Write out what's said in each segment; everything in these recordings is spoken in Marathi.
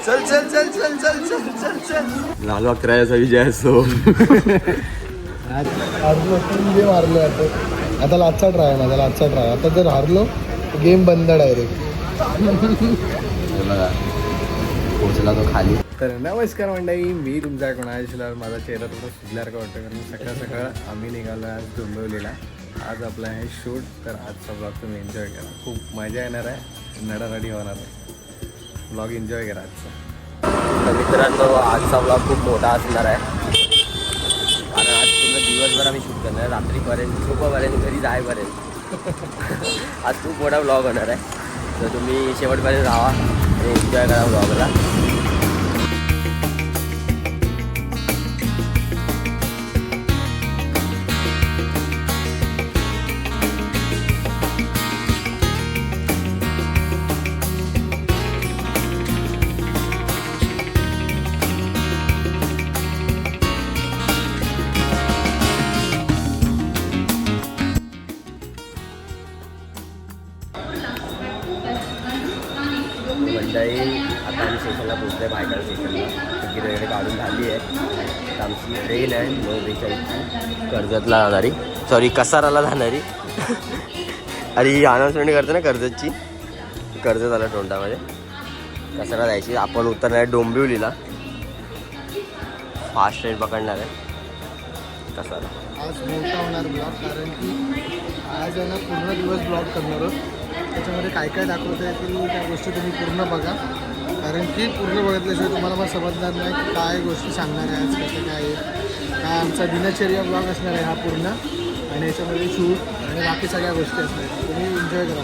चल चल चल चल चल चल चल चल. लालू अकराचा विजय असो. हारलो 3 गेम हारलो आता लास्टचा ट्राय माझा लास्टचा ट्राय. आता जर हारलो गेम बंद डायरेक्ट. बघा पोचला तो खाली. तर नमस्कार मंडळी, मी तुमचा कोणाशिला. माझा चेहरा थोडा सुजल्यासारखं वाटतं कारण सकाळ सकाळ आम्ही निघालो आज डोंबिवलीला. आज आपला आहे शूट. तर आजचा ब्लॉग तुम्ही एन्जॉय करा, खूप मजा येणार आहे, नडानडी होणार आहे. ब्लॉग एन्जॉय करा आजचा. तर मित्रांनो आजचा ब्लॉग खूप मोठा असणार आहे कारण आज पूर्ण दिवसभर आम्ही शूट करणार आहे. रात्रीपर्यंत झोपापर्यंत घरी जाईपर्यंत आज खूप मोठा ब्लॉग होणार आहे. तर तुम्ही शेवटपर्यंत राहा आणि एन्जॉय करा ब्लॉगला. मंडळी आता आम्ही स्टेशनला पोचलो आहे, भायखळा स्टेशनला. तिकीट वगैरे काढून झाली आहे. आता आमची ट्रेन आहे 9:42 कर्जतला जाणारी, सॉरी कसाराला जाणारी. अरे ही अनाऊन्समेंट करते ना कर्जतची. कर्जत आला तोंडामध्ये, कसारा जायची. आपण उतरणार आहे डोंबिवलीला. फास्ट ट्रेन पकडणार आहे कसारा. आज मोठा होणार ब्लॉग कारण की आज आहे ना पूर्ण दिवस ब्लॉग करणार आहोत. त्याच्यामध्ये काय काय दाखवता येतील त्या गोष्टी तुम्ही पूर्ण बघा कारण की पूर्ण बघितल्याशिवाय तुम्हाला मग समजणार नाही की काय गोष्टी सांगणार आहे आज, कसं काय आहे. काय आमचा दिनचर्या ब्लॉग असणार आहे हा पूर्ण, आणि याच्यामध्ये शूट आणि बाकी सगळ्या गोष्टी असणार. तुम्ही एन्जॉय करा.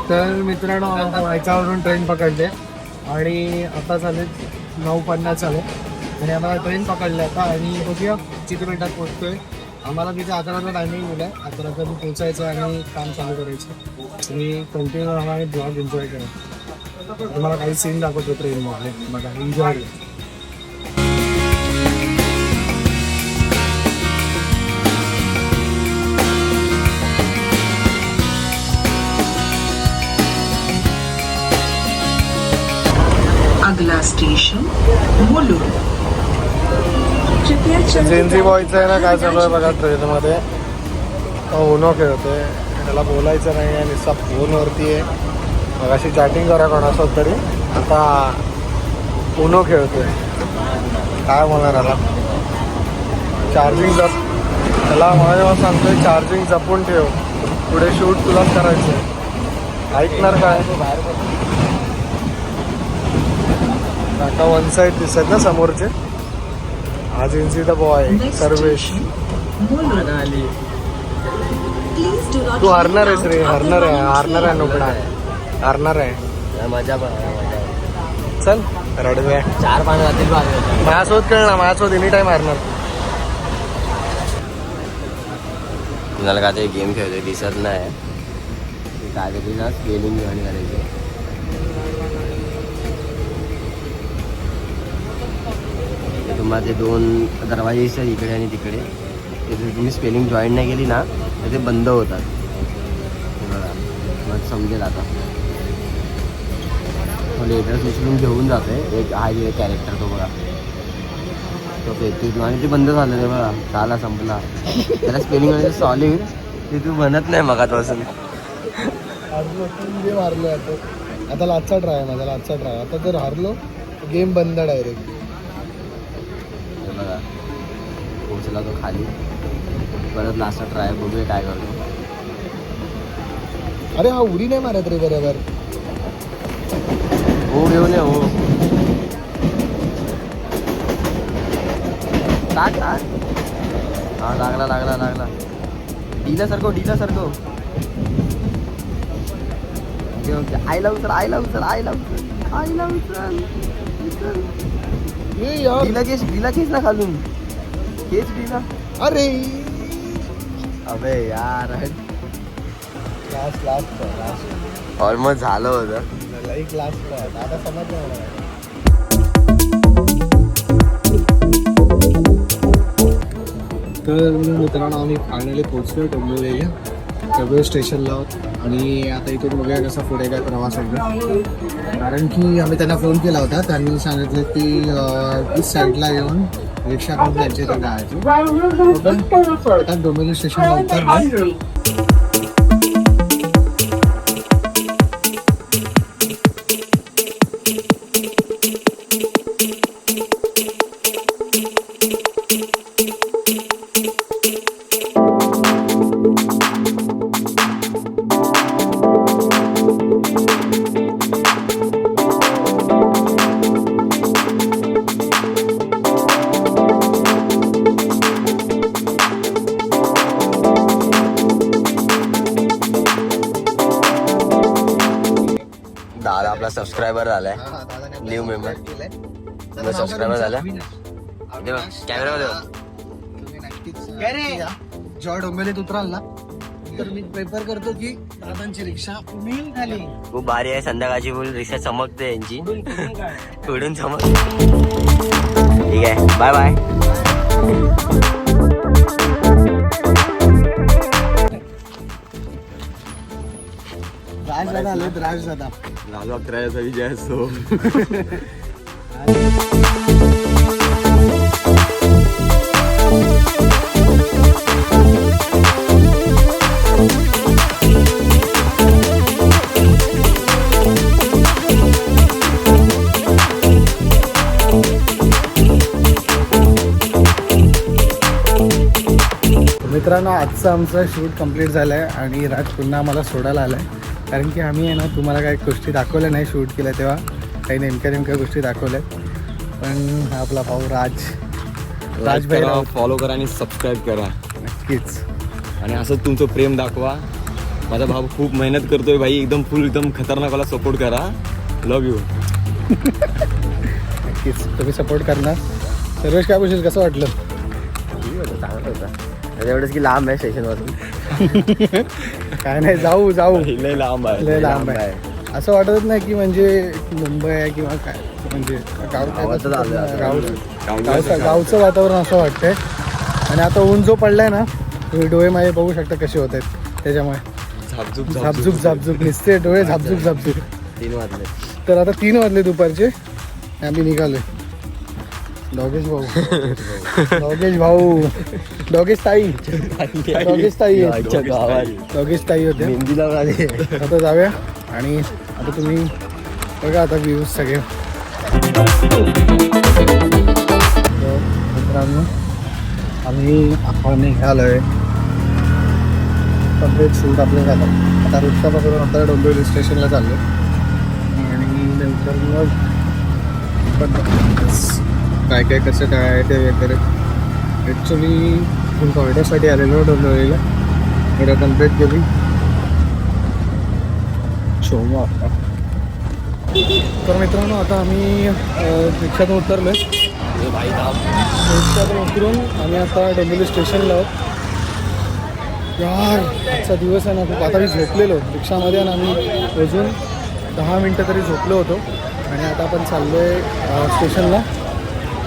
तर मित्रांनो याच्यावरून ट्रेन पकडले आणि आता झाले 9:50 झाले आणि आम्हाला ट्रेन पकडले आता. आणि बघूया किती मिनिटात पोहोचतोय. आम्हाला तिथे 11चा टायमिंग दिला आहे. 11चा पोचायचं आणि काम चालू करायचं. आणि कंटिन्यू आम्हाला ब्लॉग एन्जॉय करा. तुम्हाला काही सीन दाखवतो ट्रेनमध्ये, बघा एन्जॉय. अगला स्टेशन मुलुंड. जेनझी बॉयचं आहे ना काय चालू आहे बघा ट्रेनमध्ये. उनो खेळतोय, त्याला बोलायचं नाही आहे, नुसता फोनवरती आहे. मग अशी चॅटिंग करा कोणासोबत तरी, आता उनो खेळतोय. काय बोलणार याला. चार्जिंग त्याला मला सांगतोय चार्जिंग जपून ठेव, पुढे शूट तुलाच करायचं. ऐकणार काय. काका वन साईड दिसत ना समोरचे. आज इन्सी द बॉय सर्वेश. तू हरणार आहेस रे, हरणार आहे नोकडा, हरणार आहे. मजा चल रडवे 4-5 जातील माझ्यासोबत खेळ ना, माझ्यासोबत एनी टाइम हरणार. कुणाला काय तरी गेम खेळतोय दिसत नाही. काय तरी ना स्केलिंग जॉईन करायची. तुम्हाला ते 2 दरवाजे दिसतात इकडे आणि तिकडे. ते जर तुम्ही स्पेलिंग जॉईन नाही केली ना तर ते बंद होतात. बघा मग समजेल. आता लेटर्स उचलून घेऊन जाते. एक हा जे कॅरेक्टर तो बघा तो फेकतो आणि ते बंद झालं. ते बघा झाला संपला. त्याला स्पेलिंग सॉलिड ते तू म्हणत नाही मगापासून. गेम हारलो आता लास्टचा ट्राय माझा लास्टचा ट्राय. आता जर हारलो गेम बंद डायरेक्ट. बघा पोचला तो खाली. परत लास्टचा ट्राय बघूया काय करतो. अरे हा उडी नाही मारत रे बरोबर. हो घेऊन ये हो. टाक टाक. हा लागला. डीला सारखं ओके. आईला उचल. डीला खेच ना खालून. खेच डीला. अरे अबे यार लास्ट ऑलमोस्ट झालं होतं. लाईक लास्ट आता समजलं मला. तर मित्रांनो आम्ही फायनली पोहोचलो डोंबिवली स्टेशनला आहोत आणि आता इथून बघूया कसा पुढे काय प्रवास आहे. कारण की आम्ही त्यांना फोन केला होता, त्यांनी सांगितलं की इस साईडला येऊन रिक्षा करून जायचे ते जायचे. आता डोंबिवली स्टेशनला उतरलो. दादा आपला सबस्क्रायबर झालाय. न्यू मेंबर सबस्क्रायबर झाला. कॅमेरामध्ये जेव्हा डोंबिवलीत उतराल ना तर मी प्रेफर करतो की दादांची रिक्षा मिळून खाली. खूप भारी आहे. संध्याकाळची फुल रिक्षा चमकते यांची. पुढून चमक. ठीक आहे, बाय बाय. राजदादा आले. राजदादा लालू अकराचा विजय असतो. मित्रांनो आजचं आमचं शूट कंप्लीट झालं आहे आणि राज पुन्हा आम्हाला सोडायला आला आहे. कारण की आम्ही आहे ना तुम्हाला काही गोष्टी दाखवल्या नाही शूट केल्या तेव्हा, काही नेमक्या गोष्टी दाखवल्या. पण हा आपला भाऊ राजभाई राऊत. फॉलो करा आणि सबस्क्राईब करा नक्कीच. आणि असंच तुमचं प्रेम दाखवा. माझा भाऊ खूप मेहनत करतोय भाई, एकदम फुल एकदम खतरनाकवाला सपोर्ट करा. Love you. नक्कीच तुम्ही सपोर्ट करणार. सर्वेश काय बोलशील, कसं वाटलं? चांगलं होतं. एवढंच की लांब आहे स्टेशन वरून. काय नाही, जाऊ लय लांब आहे. लय लांब आहे. असं वाटत नाही की म्हणजे मुंबई आहे किंवा काय, म्हणजे गावचं वातावरण असं वाटतंय. आणि आता ऊन जो पडलाय ना, तुम्ही डोळे माझे बघू शकता कसे होत आहेत. त्याच्यामुळे झापझूप निसते डोळे झापझूप. 3 वाजले. तर आता 3 वाजले दुपारचे. आम्ही निघालोय. डॉगेश भाऊ डॉगेश ताई होते. मेहंदीला आले. आता जाऊया आणि आता तुम्ही बघा आता व्ह्यूज सगळे. तर मित्रांनो आम्ही निघालोय. कंप्लीट शूट आपलं झालं. आता रिक्षा पकडून आता डोंबिवली स्टेशनला चाललो आणि नंतर मग काय कसं काय ते वगैरे. ॲक्च्युली हॉलिडेसाठी आलेलो डोंबिवलीला. एवढं कम्प्लीट केली. तर मित्रांनो आता आम्ही रिक्षातून उतरलो आहे. रिक्षातून उतरून आम्ही आता डोंबिवली स्टेशनला आहोत. यार आजचा दिवस आहे ना खूप. आता मी झोपलेलो रिक्षामध्ये आणि आम्ही अजून 10 मिनटं तरी झोपलो होतो. आणि आता आपण चाललो आहे स्टेशनला.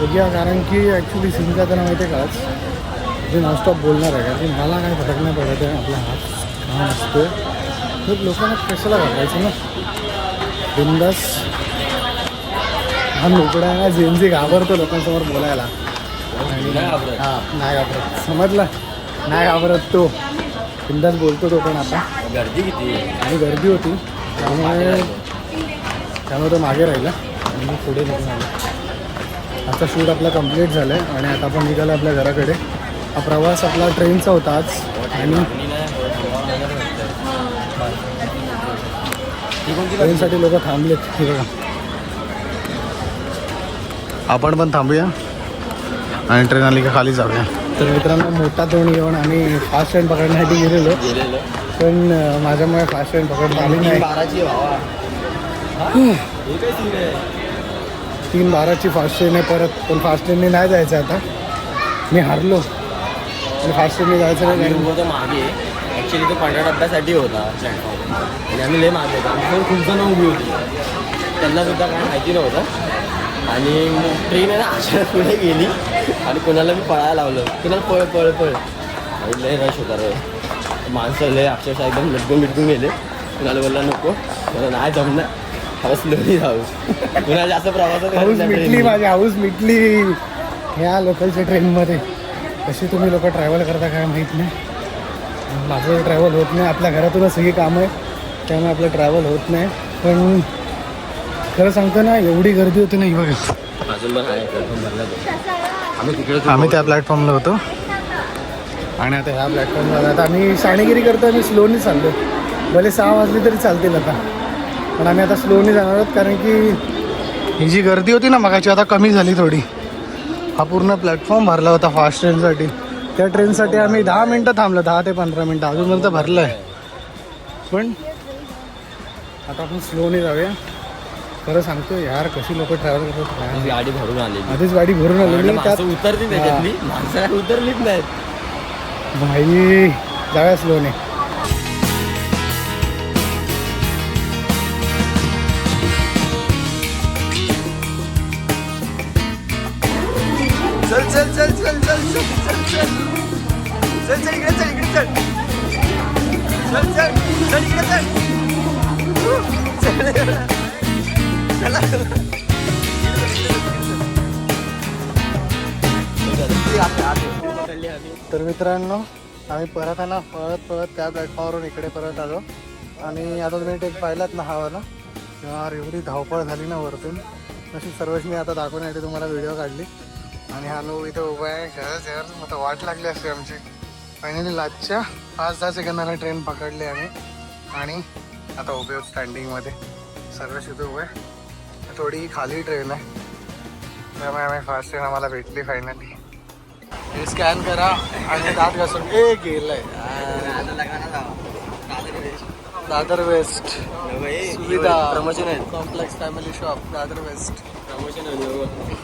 बघूया, कारण की ॲक्च्युली सीन काय त्यांना माहिती आहे का, आज जे नॉनस्टॉप बोलणार आहे. कारण की मला काय फरक नाही पडत आहे. आपला हात काम असतो. खूप लोकांना कशाला घालायचं ना, बिंदास. हा लोकडा आहे ना, जेनजी घाबरतो लोकांसमोर बोलायला. आणि नाही घाबरत, समजला, नाही घाबरत तो. बिंदास बोलतो तो. पण आता गर्दी किती आणि गर्दी होती त्यामुळे तो मागे राहिला आणि मी पुढे निघून आलो. आता शूट आपला कंप्लीट झालं आहे आणि आता आपण निघालो आपल्या घराकडे. हा प्रवास आपला ट्रेनचा होता आज. आणि ट्रेनसाठी लोक थांबलेत. हे बघा, आपण पण थांबूया आणि ट्रेन आली का खाली जाऊया. तर मित्रांनो मोठा तोंड घेऊन आम्ही फास्ट ट्रेन पकडण्यासाठी गेलेलो. पण माझ्यामुळे फास्ट ट्रेन पकडता आली नाही. 3:12ची फास्ट ट्रेन आहे परत. पण फास्ट ट्रेनने नाही जायचं आता. मी हारलो आणि फास्ट ट्रेनने जायचं नाही. मागे ॲक्च्युली तो 15 डब्यासाठी होता प्लॅटफॉर्म आणि आम्ही लय मागे होतो. आमच्यावर खूप जण उभी होती, त्यांना सुद्धा काय माहिती नव्हतं. आणि ट्रेन आहे ना अचानक पुढे गेली आणि कोणाला मी पळायला लावलं, कुणाला पळ पळ पळ आणि लय रश होता रे. माणसं लय अक्षरशः एकदम लटकून गेले. कुणाला बोलला नको, मला नाही जमणार, हवं स्लोली जाऊ. कुणाला जास्त प्रवासात हाऊस मिटली माझी, हाऊस मिटली ह्या लोकलच्या ट्रेनमध्ये. कशी तुम्ही लोक ट्रॅव्हल करता काय माहीत नाही. माझं ट्रॅव्हल होत नाही, आपल्या घरातूनच सगळी कामं आहे त्यामुळे आपलं ट्रॅव्हल होत नाही. पण खरं सांगतो ना, एवढी गर्दी होती ना ही बघा. अजून पण आहे प्लॅटफॉर्म भरला तो. आम्ही तिकडे आम्ही त्या प्लॅटफॉर्मला होतो आणि आता ह्या प्लॅटफॉर्मला आता आम्ही शाणेगिरी करतो. आम्ही स्लोनी चाललो, भले 6 वाजले तरी चालतील आता, पण आम्ही आता स्लोनी जाणार आहोत कारण की ही जी गर्दी होती ना मगाची आता कमी झाली थोडी. हा पूर्ण प्लॅटफॉर्म भरला होता फास्ट ट्रेनसाठी. त्या ट्रेनसाठी आम्ही 10 मिनटं थांबलो, 10 ते 15 मिनटं, अजूनपर्यंत भरलं आहे. पण आता आपण स्लोनी जाऊया. खरं सांगतो यार, कशी लोक ट्रॅव्हल करतात काय. गाडी भरून आली, आधीच गाडी भरून आलेली, त्यात उतरली त्याच्यातली माणसं उतरलीच नाहीत. भाई जाऊया स्लोने. चल चल चल चल चल चल चल चल चल चल इकडे चल इकडे चल चल चल चल इकडे चल चला. तर मित्रांनो, आम्ही परत आहे ना पळत त्या प्लॅटफॉर्मवरून इकडे परत आलो. आणि आता तुम्ही टेक पाहिलात ना हवाला, यार एवढी धावपळ झाली ना वरतून. तशी सर्वजणी आता दाखवण्यासाठी तुम्हाला व्हिडिओ काढली. आणि हा लोक इथं उभा आहे, खरंच यार आता वाट लागली असते आमची. फायनली लास्टच्या 5-10 सेकंदाला ट्रेन पकडली आम्ही आणि आता उभे आहोत स्टँडिंगमध्ये. सर्वच इथं उभे आहे. थोडी खाली ट्रेन आहे त्यामुळे आम्ही फास्ट ट्रेन आम्हाला भेटली फायनली. हे स्कॅन करा आणि दात घासून गेलंय. दादर वेस्ट सुविधा प्रमोशन आहे. Complex family shop Dadar west. Promotion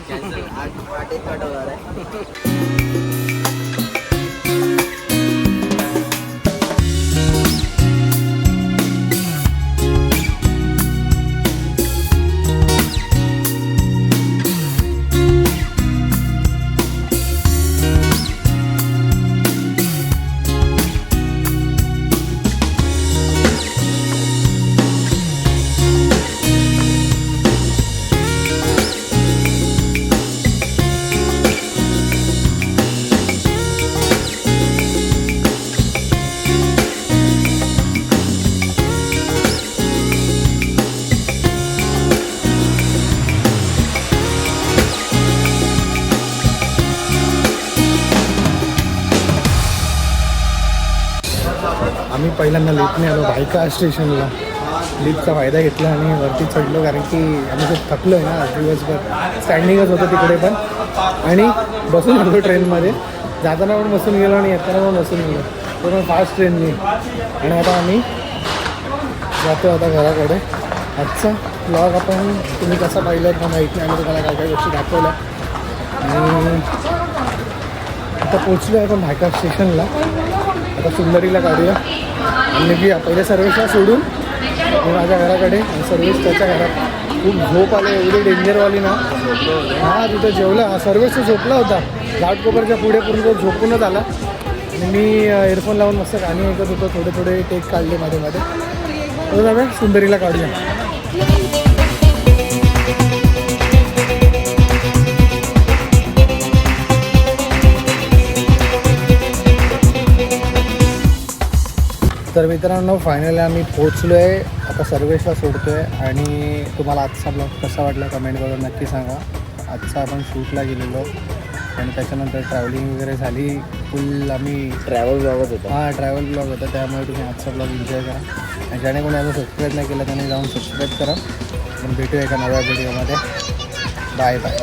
cancel 8 cut होणार आहे. आम्ही पहिल्यांदा लिफ्टने आलो भायका स्टेशनला. लिफ्टचा फायदा घेतला आणि वरती चढलो कारण की आम्ही खूप थकलो आहे ना दिवसभर. स्टँडिंगच होतं तिकडे पण आणि बसून आलो ट्रेनमध्ये. जाताना पण बसून गेलो आणि येताना पण बसून गेलो, तो पण फास्ट ट्रेननी. आणि आता आम्ही जातो आता घराकडे. आजचा ब्लॉग आपण तुम्ही कसा पाहिलं का माहीत नाही, आम्ही तुम्हाला काय काय गोष्टी दाखवल्या. आणि आता पोचलो आहे आपण भायका स्टेशनला. आता सुंदरीला काढूया आणि निघूया. पहिले सर्विसला सोडून मी माझ्या घराकडे, सर्विस त्याच्या घरात. खूप झोप आली, एवढी डेंजरवाली ना. हां तिथं जेवला, सर्विस तो झोपला होता घाटकोपरच्या पुढे, पूर्ण तो झोपूनच आला. आणि मी एअरफोन लावून मस्त गाणी ऐकत होतो, थोडे थोडे टेक काढले मध्ये मध्ये. तर जाऊया सुंदरीला काढूया. तर मित्रांनो, फायनली आम्ही पोचलो आहे. आता सर्वेसला सोडतो आहे. आणि तुम्हाला आजचा ब्लॉग कसा वाटला कमेंट करून नक्की सांगा. आजचा आपण शूटला गेलेलो आणि त्याच्यानंतर ट्रॅव्हलिंग वगैरे झाली फुल. आम्ही ट्रॅव्हल ब्लॉगच होता. हां ट्रॅव्हल ब्लॉग होता, त्यामुळे तुम्ही आजचा ब्लॉग एन्जॉय करा. आणि ज्याने कोणी अजून सबस्क्राईब नाही केलं त्याने जाऊन सबस्क्राईब करा. आपण भेटूया एका नव्या व्हिडिओमध्ये. Bye bye.